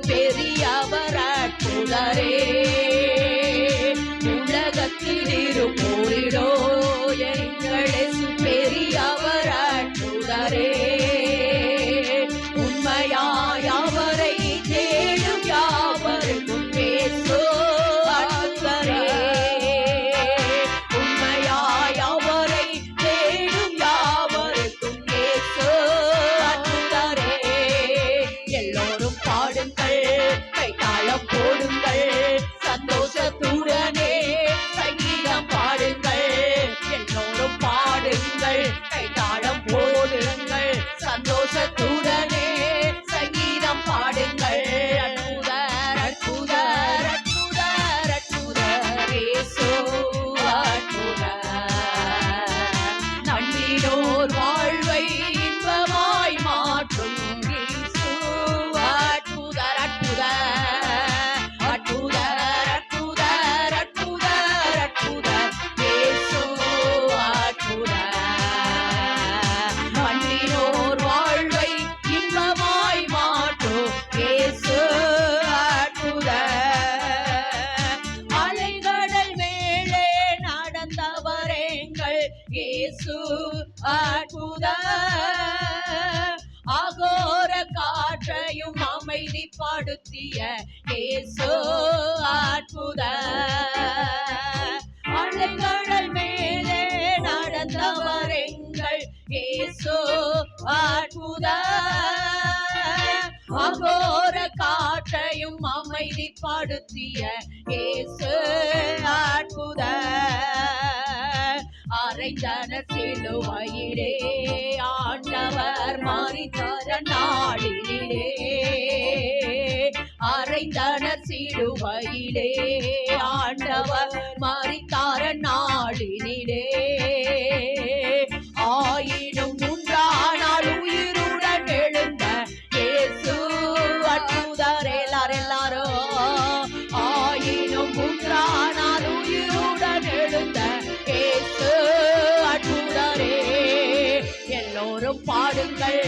பெரியவர் அற்புதரே. உலகத்தில் இருப்போரிடோ எங்கள் இயேசு பெரியவர் அற்புதரே. உண்மையாய் அவரை தேடும் யாவருக்கும் இயேசு அற்புதரே. உண்மையாய் அவரை தேடும் யாவருக்கும் இயேசு அற்புதரே. எல்லோரும் பாடுங்கள், கைத்தாளம் போடுங்கள், சந்தோஷத்துடனே சங்கீதம் பாடுங்கள். எல்லோரும் பாடுங்கள், கைத்தாளம் போடுங்கள், சந்தோஷத்துடனே சங்கீதம் பாடுங்கள். அற்புதர் அற்புதர் அற்புதர் அற்புதர் இயேசு அற்புதர். நம்பினோர் வாழ்வை இன்பமாய் மாற்றும் இயேசு அற்புதர் அற்புதர் அற்புதர் அற்புதர் அற்புதர் அற்புதர் இயேசு அற்புதர். நம்பினோர் வாழ்வை இன்பமாய் மாற்றும் இயேசு அற்புதர். அலைகடல் மேலே நடந்தவர் எங்கள் இயேசு அற்புதர். அகோர காற்றையும் அமைதிப்படுத்திய இயேசு அற்புதர். அலைகடல் மேலே நடந்தவர் எங்கள் இயேசு அற்புதர். அகோர காற்றையும் அமைதிப்படுத்திய இயேசு அற்புதர். அறைந்தனர் சிலுவையிலே ஆண்டவர் மரித்தார் நாளினிலே. அறைந்தனர் சிலுவையிலே ஆண்டவர் மரித்தார் நாளினிலே. ஆயினும் மூன்றானால் உயிருடன் எழுந்த இயேசு அற்புதர். எல்லாரும் ஆயினும் மூன்றானால் உயிருடன் எழுந்த இயேசு அற்புதரே. எல்லோரும் பாடுங்கள்,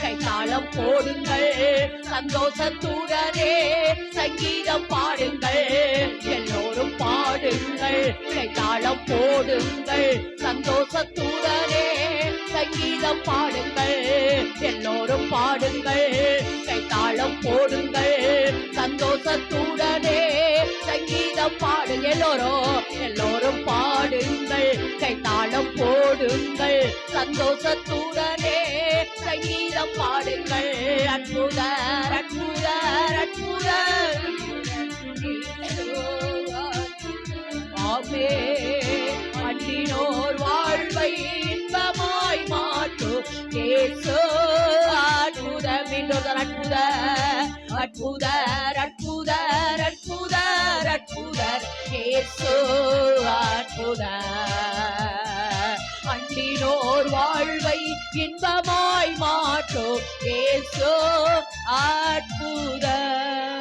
கைத்தாளம் போடுங்கள், சந்தோஷத்துடனே சங்கீதம் பாடுங்கள். எல்லோரும் பாடுங்கள், கைத்தாளம் போடுங்கள், சந்தோஷத்துடனே சங்கீதம் பாடுங்கள். எல்லோரும் பாடுங்கள், கைத்தாளம் போடுங்கள், சந்தோஷத்துடனே சங்கீதம் பாடு. எல்லோரும் பாடுங்கள், கைத்தாளம் போடுங்கள், சந்தோஷத்துடனே சங்கீதம் பாடுங்கள். அற்புதர் அற்புதர் அற்புதர் ஆமே. அண்டினோர் வாழ்வை இன்பமாய் மாற்றும் இயேசு அற்புதர். அற்புதர் அற்புதர் அற்புதர் அற்புதர் அற்புதர் இயேசு அற்புதர். அண்டினோர் வாழ்வை இன்பமாய் மாற்றும் இயேசு அற்புதர்.